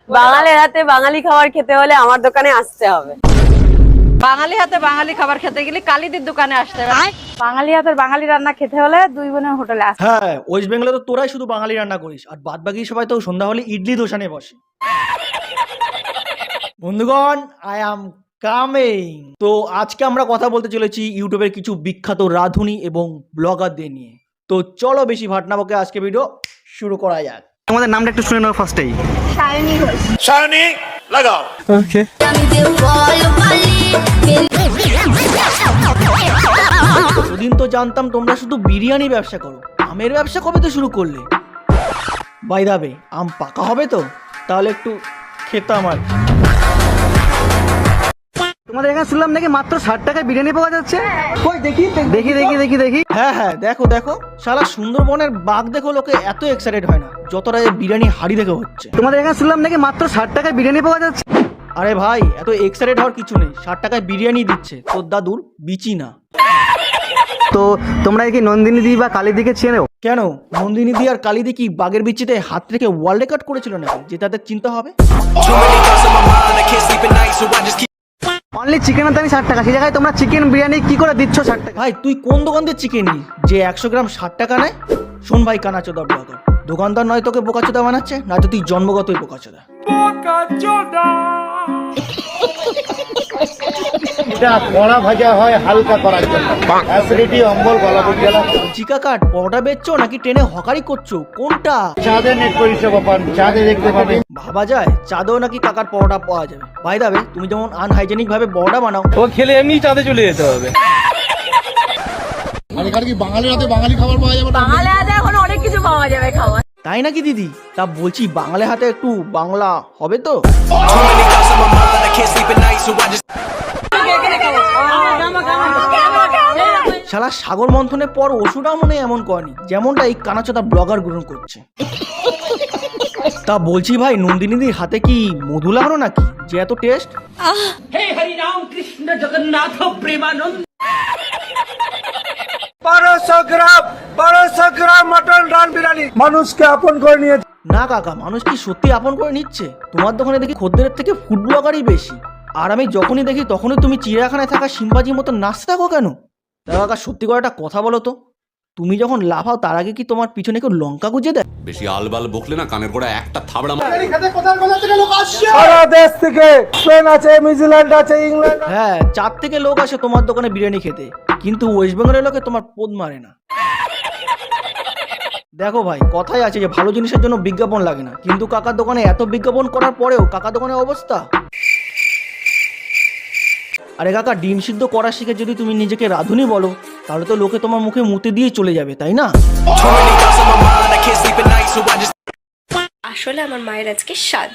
বাঙালির হাতে বাঙালি খাবার খেতে হলে আমার দোকানে আসতে হবে। বাঙালি হাতে বাঙালি খাবার খেতে গেলে কালিদির দোকানে আসতে হবে। বাঙালি হাতের বাঙালি রান্না খেতে হলে দুই বোনের হোটেলে আসতে হবে। হ্যাঁ, ওয়েস্ট বেঙ্গলে তো তোরাই শুধু বাঙালি রান্না করিস, আর বাদ বাকি সবাই তো সন্ধ্যা হলে ইডলি দোসা নিয়ে বসে। বন্ধুগণ, আই অ্যাম কামিং। তো আজকে আমরা কথা বলতে চলেছি ইউটিউবের কিছু বিখ্যাত রাঁধুনি এবং ব্লগারদের নিয়ে। তো চলো বেশি ভাট না বকে আজকে ভিডিও শুরু করা যাক। তোমাদের নামটা একটু শুনে নাও ফার্স্টেই। শায়নি লাগাও। ওকে। এতদিন তো জানতাম তোমরা শুধু বিরিয়ানি ব্যবসা করো, আমের ব্যবসা কবে তো শুরু করলে? বাই দা ওয়ে, আম পাকা হবে তো? তাহলে একটু খেতাম আর কি। তোমাদের এখানে শুনলাম নাকি মাত্র 60 টাকায় বিরিয়ানি পাওয়া যাচ্ছে। কই দেখি দেখি দেখি দেখি দেখি। হ্যাঁ হ্যাঁ, দেখো দেখো, শালা সুন্দরবনের বাঘ দেখো লোকে এত এক্সাইটেড হয় না যতটা এই বিরিয়ানি হাড়ি দেখে হচ্ছে। তোমাদের এখানে শুনলাম নাকি মাত্র 60 টাকায় বিরিয়ানি পাওয়া যাচ্ছে। আরে ভাই, এত এক্সাইটেড হওয়ার কিছু নেই, 60 টাকায় বিরিয়ানি দিচ্ছে তোর দাদুর বিচি না। তো তোমরা কি নন্দিনী দি বা কালী দিকে চেনো? কেন, নন্দিনী দি আর কালিদি কি বাঘের বিচিতে হাত রেখে ওয়ার্ল্ড রেকর্ড করেছিল নাকি যে তাদের চিন্তা হবে? অনলি চিকেনের দামই 60 টাকা, সেই জায়গায় তোমরা চিকেন বিরিয়ানি কি করে দিচ্ছ 60 টাকা? ভাই তুই কোন দোকান দিয়ে চিকেন নিস যে 100 গ্রাম 60 টাকা নেয়? শোন ভাই কানাচোদা ব্লগার, দোকানদার নয় তোকে বোকাচোদা বানাচ্ছে, না তো তুই জন্মগতই বোকাচোদা। এটা কড়া ভাজা হয় হালকা করার জন্য, অ্যাসিডিটি, অম্বল, গলা বুঝে গেল। চিকা কাট পরোটা বেচছো নাকি ট্রেনে হকারি করছো, কোনটা? চাঁদে নেট পরিষেবা পান, চাঁদে দেখতে পাবে। ভাবা যায় চাঁদেও নাকি কাকার পরোটা পাওয়া যাবে। ভাই দাবে, তুমি যেমন আনহাইজেনিক ভাবে পরোটা বানাও, ও খেলে এমনি চাঁদে চলে যেতে হবে। আর এখানে কি বাঙালির হাতে বাঙালি খাবার পাওয়া যাবে? বাঙালি হাতে এখন অনেক কিছু পাওয়া যাবে খাবার। তাই নাকি দিদি? তা বলছি বাংলা হাতে একটু বাংলা হবে তো? শালা সাগর মন্থনের পর ওষুধও মনে হয় এমন করেনি যেমনটা এই কানাচোদা ব্লগার গ্রহণ করছে। তা বলছি ভাই, নন্দিনীদির হাতে কি মধু লাগানো নাকি যে এত টেস্ট? মানুষকে আপন করে নিয়ে না কাকা, মানুষ কি সত্যি আপন করে নিচ্ছে? তোমার দোকানে দেখি খদ্দের থেকে ফুড ব্লগারই বেশি, আর আমি যখনই দেখি তখনই তুমি চিড়িয়াখানায় থাকা সিম্পাজির মতো নাচতে থাকো কেন? তা কাকা সত্যি করে একটা কথা বলো তো, তুমি যখন লাফাও তার আগে কি তোমার পিছনে কেউ লঙ্কা গুজে দেয়? বেশি আলবাল বকলে না কানের গোড়া একটা থাবড়া সারা দেশ থেকে, স্পেন আছে, নিউজিল্যান্ড আছে, ইংল্যান্ড। হ্যাঁ, 4 থেকে লোক আসে তোমার দোকানে বিরিয়ানি খেতে, কিন্তু ওয়েস্ট বেঙ্গলের লোকে তোমার পোদ মারে না। দেখো ভাই, কথাই আছে যে ভালো জিনিসের জন্য বিজ্ঞাপন লাগে না, কিন্তু কাকার দোকানে এত বিজ্ঞাপন করার পরেও কাকার দোকানের অবস্থা। আরে কাকা, ডিম সিদ্ধ করা শিখে যদি তুমি নিজেকে রাঁধুনি বলো, তাহলে তো লোকে তোমার মুখে মুতে দিয়ে চলে যাবে, তাই না? আসলে আমার মায়ের আজকে সাধ।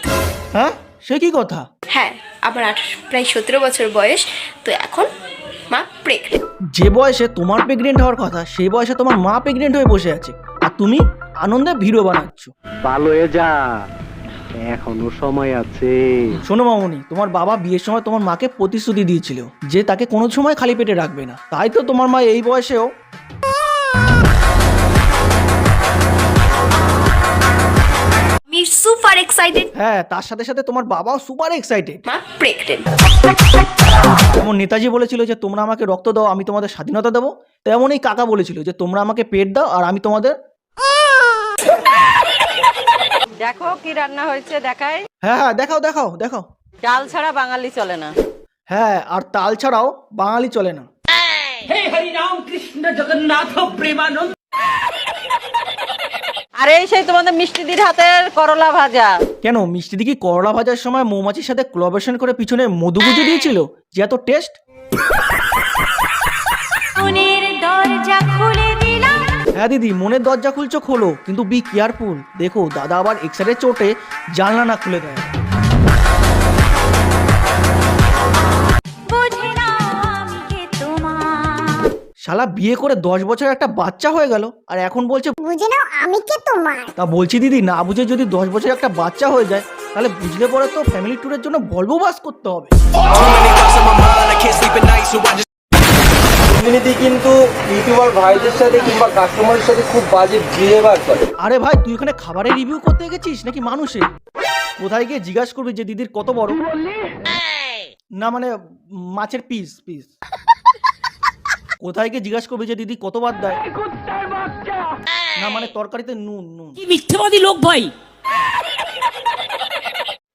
হ্যাঁ, সে কি কথা? হ্যাঁ, আমার প্রায় 17 বছর বয়স, তো এখন মা প্রেগনেন্ট। যে বয়সে তোমার প্রেগনেন্ট হওয়ার কথা সেই বয়সে তোমার মা প্রেগনেন্ট হয়ে বসে আছে, আর তুমি আনন্দে ভিডিও বানাচ্ছ। ভালো হয়ে যা, এখনো সময় আছে। শোনো মামুনি, তোমার বাবা বিয়ের সময় তোমার মাকে প্রতিশ্রুতি দিয়েছিল যে তাকে কোনো সময় খালি পেটে রাখবে না, তাই তো তোমার মা এই বয়সেও আমি সুপার এক্সাইটেড। হ্যাঁ, তার সাথে সাথে তোমার বাবাও সুপার এক্সাইটেড। মা প্রেগনেন্ট। যেমন নেতাজি বলেছিল যে তোমরা আমাকে রক্ত দাও আমি তোমাদের স্বাধীনতা দেবো, তেমনই কাকা বলেছিল যে তোমরা আমাকে পেট দাও আর আমি তোমাদের। দেখো কি রান্না হয়েছে দেখাই। হ্যাঁ হ্যাঁ, দেখাও দেখাও দেখাও। চাল ছাড়া বাঙালি চলে না। হ্যাঁ, আর তাল ছাড়াও বাঙালি চলে না। আর এই সেই তোমাদের মিষ্টিদির হাতের করলা ভাজা। কেন, মিষ্টি দিকে করলা ভাজার সময় মৌমাছির সাথে কোলাবোরেশন করে পিছনে মধু গুজে দিয়েছিল যে এত টেস্ট? হ্যাঁ দিদি, মনের দরজা খুলছো খোলো, কিন্তু বি কেয়ারফুল, দেখো দাদা আবার এক্সারের চোটে জানলা না খুলে দেয়। শালা বিয়ে করে 10 বছরের একটা বাচ্চা হয়ে গেল আর এখন বলছে বুঝে নাও আমি কে তোমার। তা বলছি দিদি, না বুঝে যদি 10 বছরের একটা বাচ্চা হয়ে যায় তাহলে বুঝলে পরে তো ফ্যামিলি ট্যুরের জন্য ভলভো বাস করতে হবে। নন্দিনীদি কিন্তু ইউটিউবার ভাইদের সাথে কিংবা কাস্টমারের সাথে খুব বাজে বিহেভিয়ার করে। আরে ভাই, তুই এখানে খাবারের রিভিউ করতে গেছিস নাকি মানুষের? কোথায় গিয়ে জিজ্ঞাসা করবি যে দিদির কত বড়? না মানে মাছের পিস পিস। কোথায় গিয়ে জিজ্ঞাসা করবি যে দিদি কতবার দেয়? না মানে তরকারিতে নুন নুন। কি মিথ্যেবাদী লোক ভাই।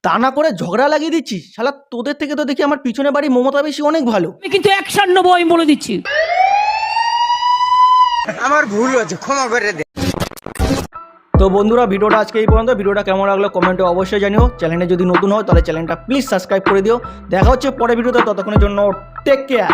তা না করে ঝগড়া লাগিয়ে দিচ্ছিস শালা, তোদের থেকে তো দেখি আমার পিছনে বাড়ি মমতা বেশি অনেক ভালো। আমি কিন্তু 190 আমি বলে দিচ্ছি। আমার ভুল হয়েছে, ক্ষমা করে দে। তো বন্ধুরা ভিডিওটা আজকে এই পর্যন্ত। ভিডিওটা কেমন লাগলো কমেন্টে অবশ্যই জানিও। চ্যানেলে যদি নতুন হয় তাহলে চ্যানেলটা প্লিজ সাবস্ক্রাইব করে দিও। দেখা হচ্ছে পরের ভিডিওতে, ততক্ষণের জন্য টেক কেয়ার।